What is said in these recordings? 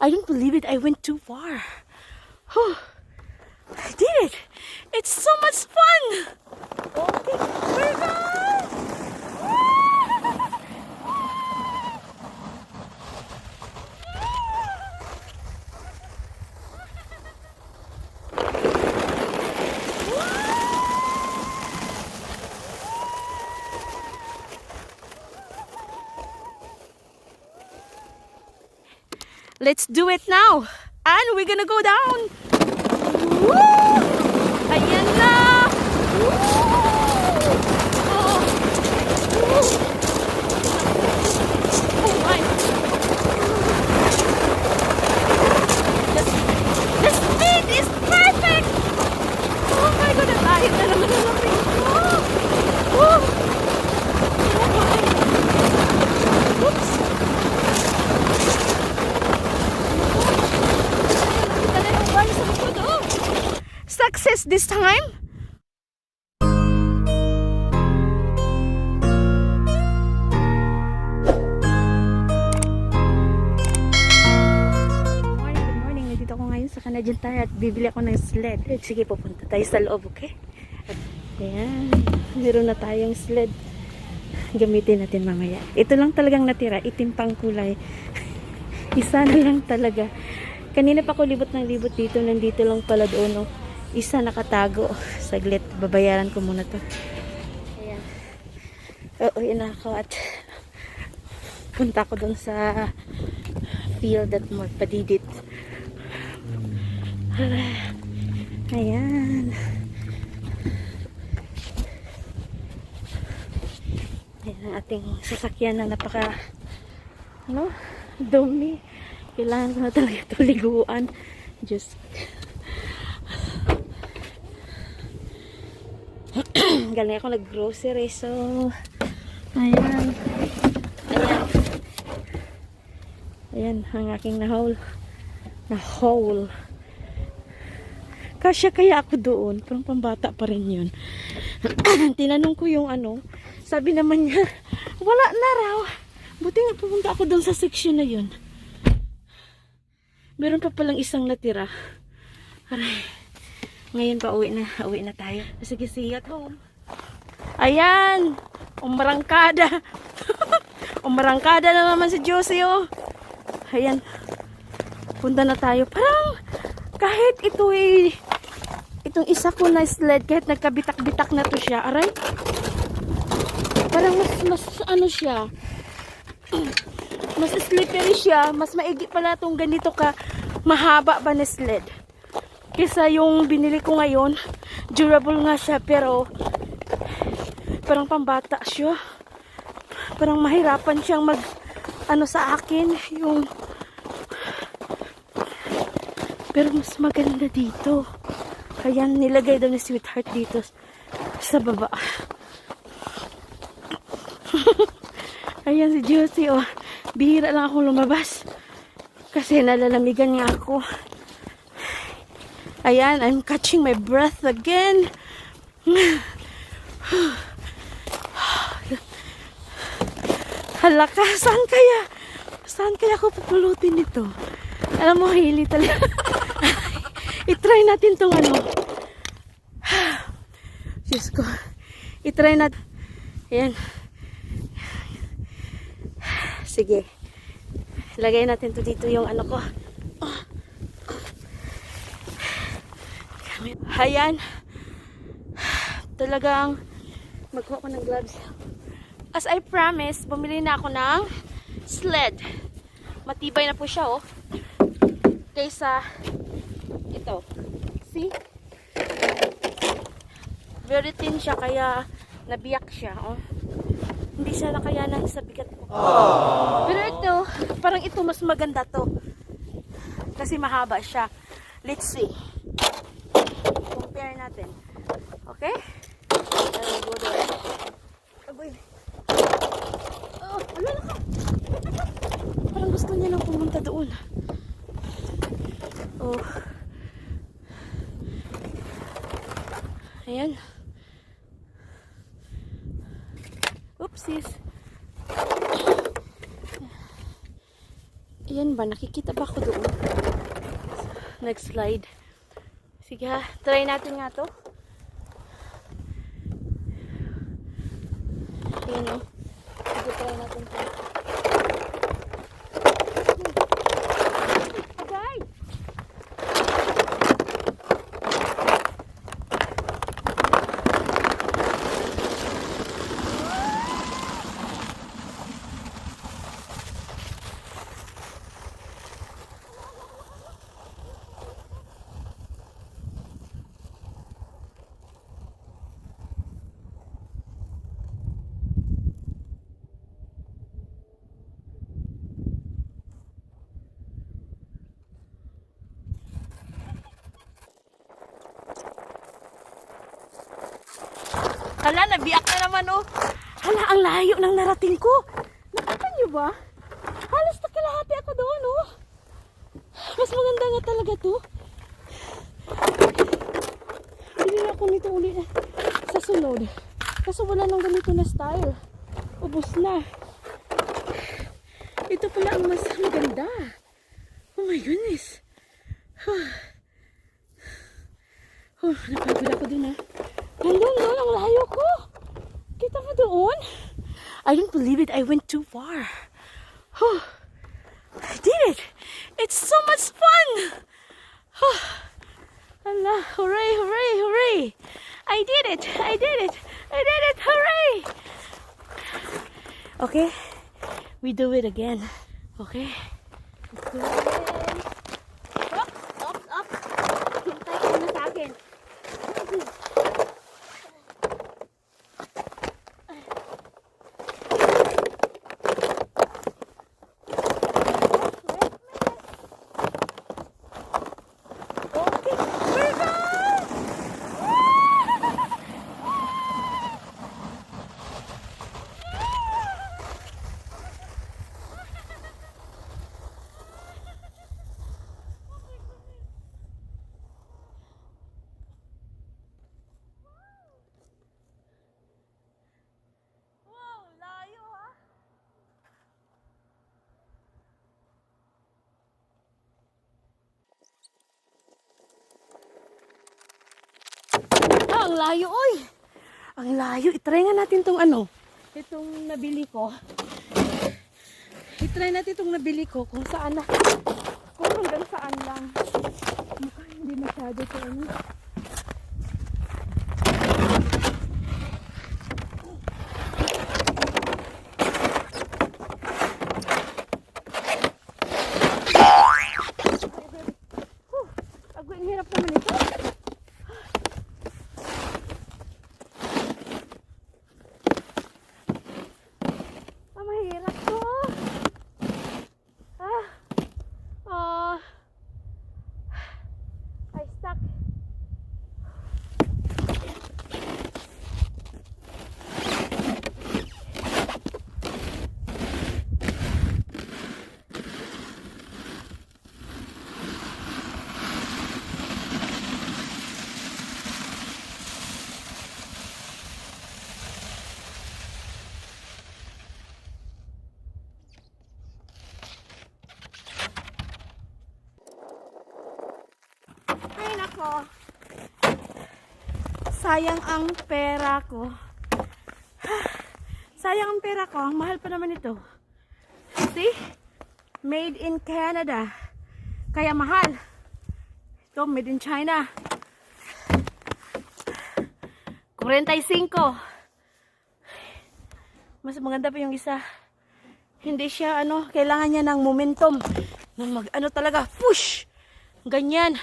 I don't believe it. I went too far. Whew. I did it. It's so much fun. Okay, we're gone. Let's do it now. And we're gonna go down. Woo! Ayan na! Woo! Oh. Woo! Oh my! The speed is perfect! Oh my God! Ang layo na naman ng lapit ko! Woo! Oh my! Oops! Success this time. Good morning. Nandito ako ngayon sa Canadian Tire at bibili ako ng sled. Sige, pupunta tayo sa loob, okay? At, ayan, meron na tayong sled. Gamitin natin mamaya. Ito lang talagang natira, itim pang kulay. Isa na lang talaga. Kanina pa ako libot ng libot dito, nandito lang pala doon, oh. Isa nakatago. Saglit, babayaran ko muna to. Ayan. Oo, yun ako. At punta ko dun sa field at more padidit. Ayan. Ayan ang ating sasakyan na napaka dumi. Kailangan ko na talaga ito liguan. Just galing ako nag-grocery, so ayan ang aking na-haul kasya kaya ako doon, parang pambata pa rin yun. Tinanong ko yung sabi naman niya wala na raw, buti nga pupunta ako doon sa section na yun, meron pa palang isang natira. Aray, ngayon pa uwi na tayo. Sige, see you at home. Ayan, umarangkada. Umarangkada na naman si Josie, oh. Ayan, punta na tayo. Parang kahit itong isa ko na sled, kahit nagkabitak-bitak na to siya, aray, parang mas siya, mas slippery siya, mas maigi pala itong ganito ka mahaba ba na sled kesa yung binili ko ngayon. Durable nga siya, pero parang pambata siya. Parang mahirapan siyang sa akin yung, pero mas maganda dito. Kaya nilagay daw ni Sweetheart dito sa baba. Ayan si Josie, oh. Bihira lang akong lumabas kasi nalalamigan nga ako. Ayan, I'm catching my breath again. Halaka, saan kaya ako pupulutin nito? Alam mo, hili talaga. I-try natin tong Diyos ko. I-try natin. Ayan. Sige. Lagay natin to dito yung ko. Ayan. Talagang magkuha ko ng gloves. As I promised, bumili na ako ng sled. Matibay na po siya, oh. Kaysa ito. See? Very thin siya, kaya nabiyak siya, oh. Hindi siya nakayanan sa bigat ko. Pero ito, parang ito mas maganda to. Kasi mahaba siya. Let's see. Compare natin. Okay? Go there. Aboy. Oh, wala na ka. Parang gusto niya lang pumunta doon. Oh. Ayan. Oopsies. Ayan Doon ba? Nakikita ba ako doon? Next slide. Sige ha, try natin nga to. Ayan o. Sige, try natin to. Okay. Hala, nabiyak na naman oh. Hala, ang layo ng narating ko. Nakita niyo ba? Halos na kalahati ako doon oh. Mas maganda nga talaga to. Bili na ako nito uli sa sunod. Kaso wala nang ganito na style. Ubus na. Ito pala ang mas maganda. Oh my goodness. Napagod ako dun ah. Nandun, ang layo ko. Kita mo doon? I don't believe it. I went too far. I did it. It's so much fun. Allah, hooray, hooray, hooray. I did it. I did it. I did it. Hooray. Okay. We do it again. Okay. Let's do it again. Up. Hintay ka na sa akin. Ang layo, oy! Ang layo. I-try nga natin itong itong nabili ko. I-try natin itong nabili ko kung saan na, kung hanggang saan lang. Mukhang hindi masyado ito Agwin, hirap naman ito. Sayang ang pera ko. Sayang ang pera ko. Ang mahal pa naman ito. See? Made in Canada. Kaya mahal. Ito, made in China. 45. Mas maganda pa yung isa. Hindi siya, kailangan niya ng momentum. Talaga, push! Ganyan.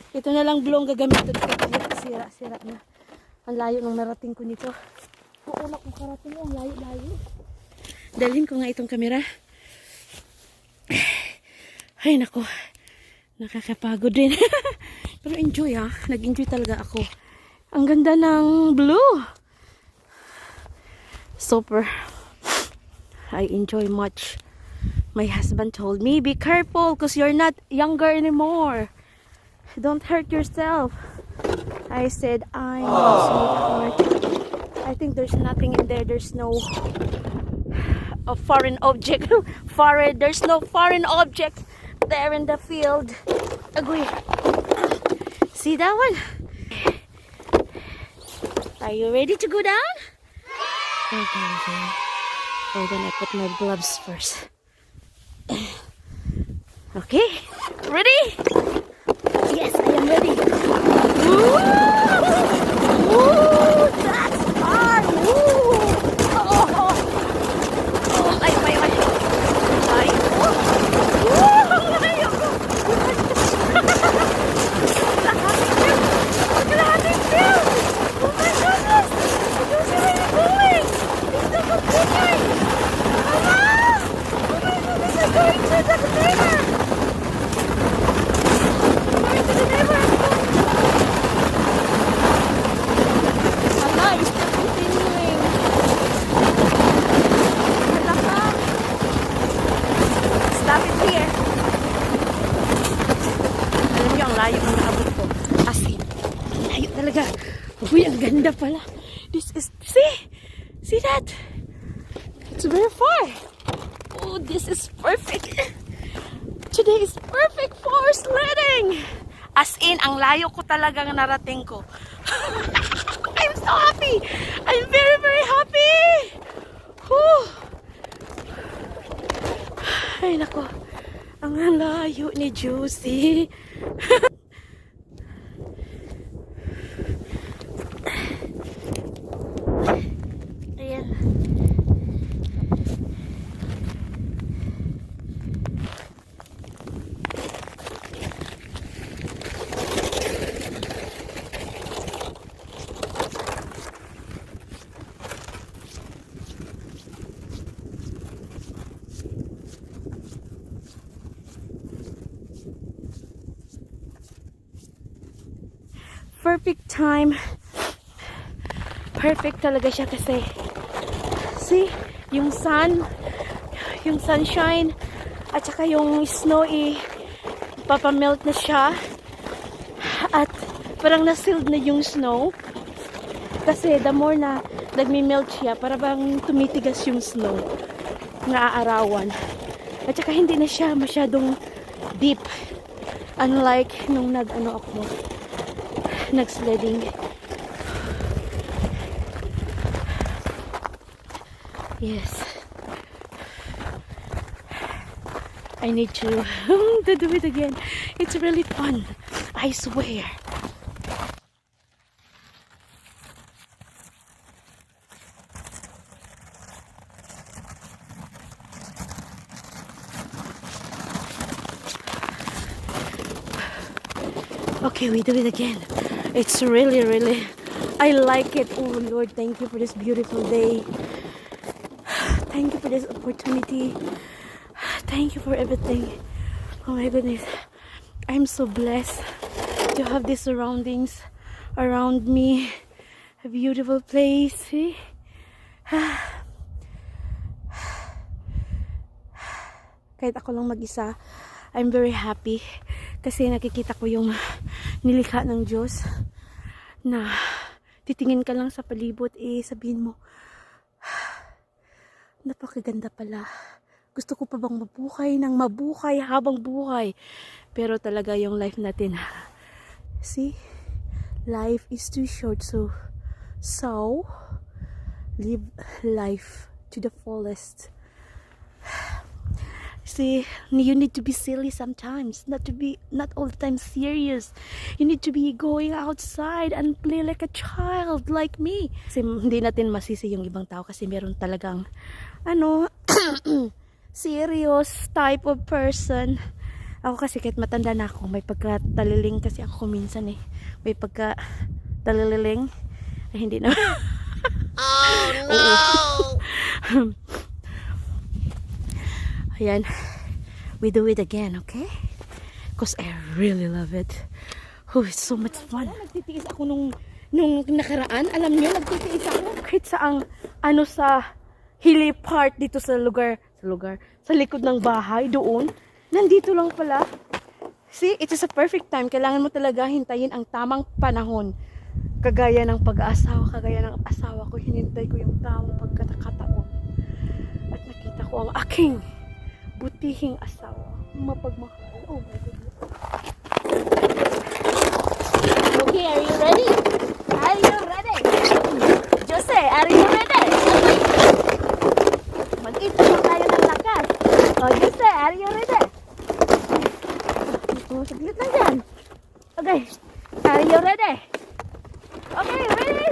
Ito na lang blong gagamitin ko. Sira na. Ang layo ng narating ko nito. Una kong karating mo, ang layo. Dalhin ko nga itong kamera. Ay, nako. Nakakapagod din. Pero enjoy ah. Nag-enjoy talaga ako. Ang ganda ng blue. Super. I enjoy much. My husband told me, be careful because you're not younger anymore. Don't hurt yourself. I said, I'm a sweetheart. I think there's nothing in there. There's no of foreign object. Foreign, there's no foreign object there in the field. Agree. See that one? Are you ready to go down? Okay. Hold on, I put my gloves first. Okay, ready? Yes, I am ready. Woo! Woo! That's fun! Woo! Oh! Oh, ay. Ay, oh! Woo! Ay, ako! Kalahating film! Oh my goodness! Where are you going? It's the container! Hello! Oh my goodness, I'm going to the container! Going to the neighborhood! Hala, it's still continuing. Hala ka! Stop it here. Alam niyo, ang layo ang naabot ko. As in, layo talaga. Uy, ang ganda pala. This is, see that? It's very far. Oh, this is perfect. Today is perfect for sledding. As in, ang layo ko talagang narating ko. I'm so happy. I'm very, very happy. Whew. Ay, nako. Ang layo ni Juicy. Ayan. Perfect time. Perfect talaga siya kasi see, yung sunshine at saka yung snow papamelt na siya at parang na-sealed na yung snow kasi the more na nagmi-melt siya para bang tumitigas yung snow na aarawan at saka hindi na siya masyadong deep unlike nung nag-sledding. Yes. I need to do it again. It's really fun. I swear. Okay, we do it again. It's really, really, I like it. Oh Lord, thank you for this beautiful day. Thank you for this opportunity. Thank you for everything. Oh my goodness. I'm so blessed to have these surroundings around me. A beautiful place. See? Kahit ako lang mag-isa, I'm very happy. Kasi nakikita ko yung nilikha ng Diyos na titingin ka lang sa palibot, sabihin mo, napakaganda pala. Gusto ko pa bang mabuhay ng mabuhay habang buhay. Pero talaga yung life natin, see, life is too short, so live life to the fullest. See, you need to be silly sometimes, not all the time serious. You need to be going outside and play like a child, like me. Kasi hindi natin masisi yung ibang tao kasi meron talagang serious type of person. Ako kasi kahit matanda na ako, may pagka-taliling kasi ako minsan may pagka-taliling. Ay, hindi na. Oh no! Ayan. We do it again, okay? Because I really love it. Oh, it's so much fun. Nagtitiis ako nung nakaraan. Alam niyo, nagtitiis ako kahit saang sa hilly part dito sa likod ng bahay doon. Nandito lang pala. See, it is a perfect time. Kailangan mo talaga hintayin ang tamang panahon. Kagaya ng pag-aasawa, kagaya ng asawa ko, hinintay ko yung tamang pagkakataon. At nakita Makita ko ang aking butihing asawa. Mapagmahal. Oh my goodness. Okay, are you ready? Are you ready? Jose, are you ready? Mag-ipon na tayo ng lakas. Oh, Jose, are you ready? Oh, saglit lang dyan. Okay, are you ready? Okay, ready?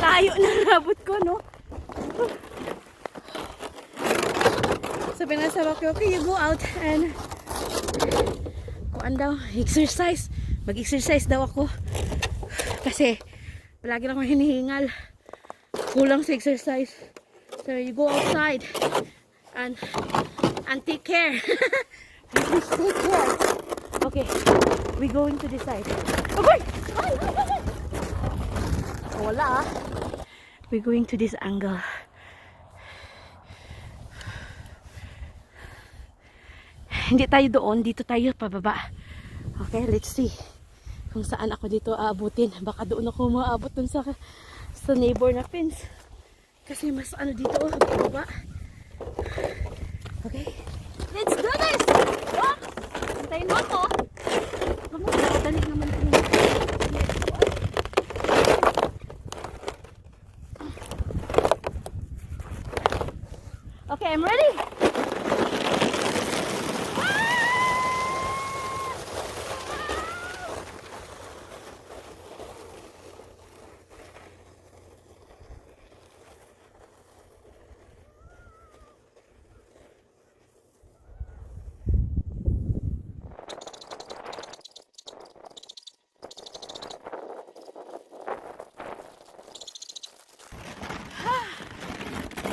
Layo na nabot ko, no? Sabi na sa Rocky, okay, you go out and kuan daw, exercise. Mag-exercise daw ako. Kasi, palagi lang ako hinihingal. Kulang sa exercise. So, you go outside and take care. Please take care. Okay, we going to decide. Okay! Wala ah. We're going to this angle. Hindi tayo doon, dito tayo pababa. Okay, let's see kung saan ako dito aabutin. Baka doon ako maabot dun sa neighbor na fence. Kasi mas ano dito, pababa. Okay, let's do this! Oh, hintayin mo ako. Dali naman ito. Okay, I'm ready.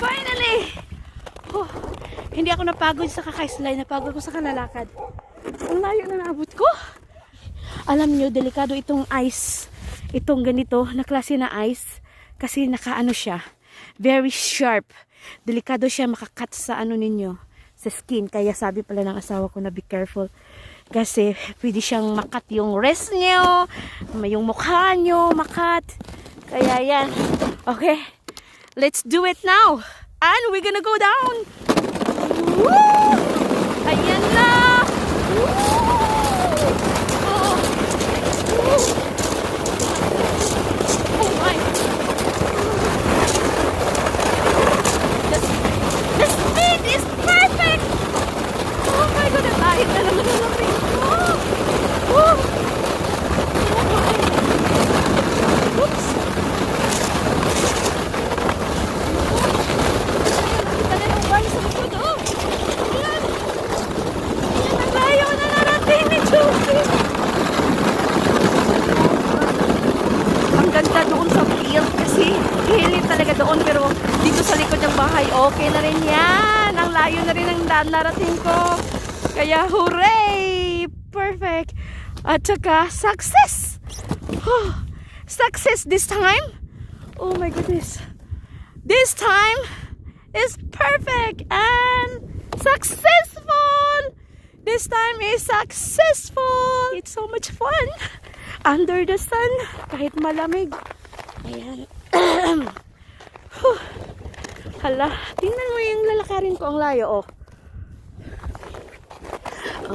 Finally! Oh, hindi ako napagod sa kaka-slide, napagod ko sa kalalakad. Ang layo na naabot ko. Alam nyo, delikado itong ice. Itong ganito na klase na ice. Kasi nakaano siya. Very sharp. Delikado siya makakat sa ano ninyo. Sa skin. Kaya sabi pala ng asawa ko na be careful. Kasi pwede siyang makat yung wrist nyo. Yung mukha nyo makat. Kaya yan. Okay. Let's do it now. And we're gonna go down. Woo! Ayan na. Woo! Oh. Woo! Oh my. The speed is perfect. Oh my God, ang lahit na naman ang lapit ko. Woo! Oh my. Oops. Ang ganda doon sa field kasi hilit talaga doon, pero dito sa likod ng bahay okay na rin yan. Ang layo na rin ang narating ko, kaya hooray, perfect. At saka success. Success this time. Oh my goodness, this time is perfect and successful. This time is successful. It's so much fun. Under the sun, kahit malamig. Ayan. Hala, tingnan mo yung lalakarin ko, ang layo, oh.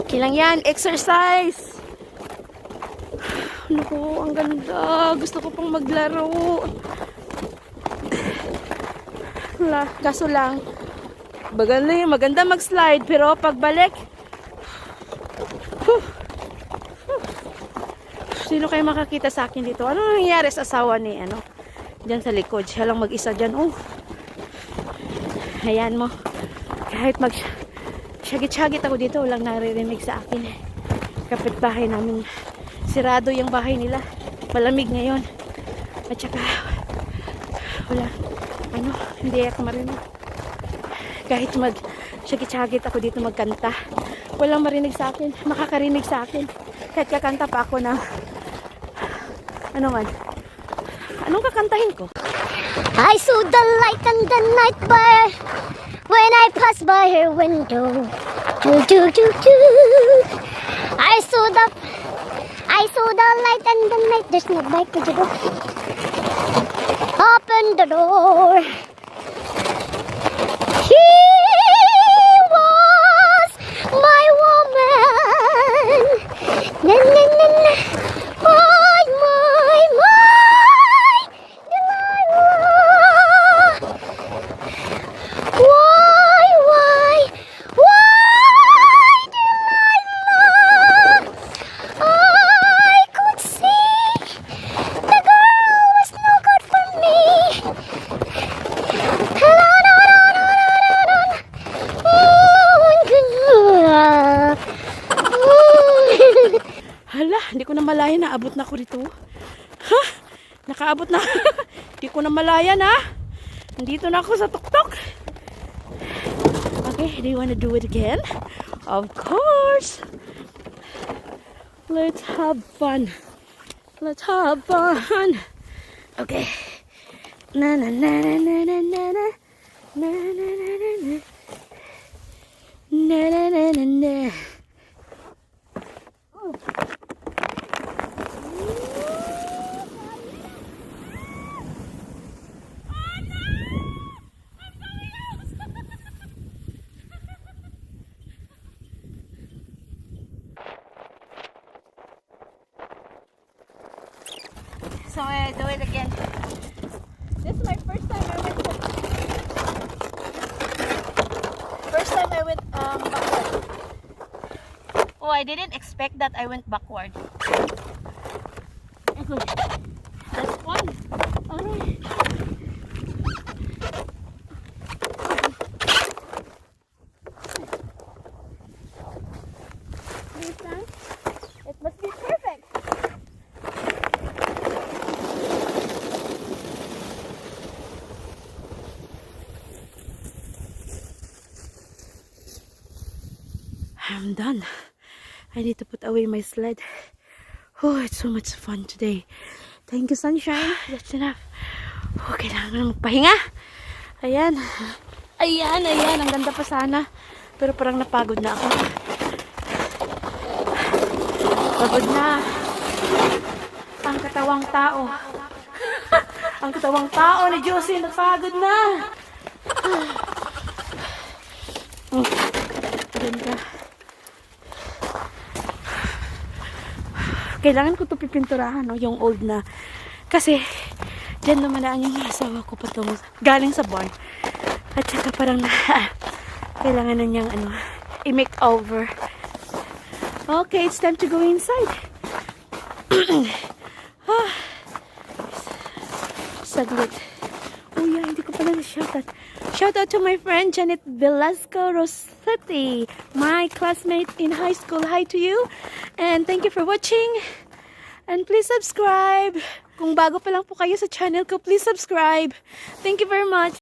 Okay lang yan, exercise. Ano ko, ang ganda. Gusto ko pang maglaro. Hala, kaso lang, maganda mag-slide, pero pagbalik, sino kayo makakita sa akin dito? Ano nangyayari sa asawa ni diyan sa likod? Siya lang mag-isa diyan. Oh. Ayan mo. Kahit shagit-shagit ako dito, walang naririnig sa akin. Kapitbahay namin. Sirado yung bahay nila. Malamig ngayon. At saka wala. Hindi ako marinig. Kahit mag-shagit-shagit ako dito magkanta, walang marinig sa akin, makakarinig sa akin. Kahit kakanta pa ako na, ano man, anong kakantahin ko? I saw the light in the night bar when I passed by her window. Do do do do. I saw the light in the night. There's no light to the door. Open the door. He was my woman. Na na na na. My Delilah. Why, Delilah? I could see the girl was no good for me. Hala, hindi ko na malaya na abot na ako rito. Ha? Nakaabot na. Hindi ko na malaya na. Nandito na ako sa tuktok. Okay, do you want to do it again? Of course. Let's have fun. Let's have fun. Okay. Na na na na na na na na na na na na na na na na na na. So I do it again. This is my first time I went backward. Oh, I didn't expect that I went backward. Okay. That's fun. Alright. It must be perfect. I'm done. I need to put away my sled. Oh, it's so much fun today. Thank you, sunshine. That's enough. Oh, kailangan na magpahinga. Ayan. Ayan, ayan. Ang ganda pa sana. Pero parang napagod na ako. Pagod na. Ang katawang tao. Ang katawang tao ni Josie napagod na. Ganda. Kailangan ko ito pipinturahan, no? Yung old na. Kasi, dyan namanaan yung asawa ko patong galing sa bar. At saka parang kailangan na niyang i-makeover. Okay, it's time to go inside. Saglit. Oh yeah, hindi ko pala na-shoutout. Shoutout to my friend Janet Velasco Rossetti, my classmate in high school. Hi to you. And thank you for watching. And please subscribe. Kung bago pa lang po kayo sa channel ko, please subscribe. Thank you very much.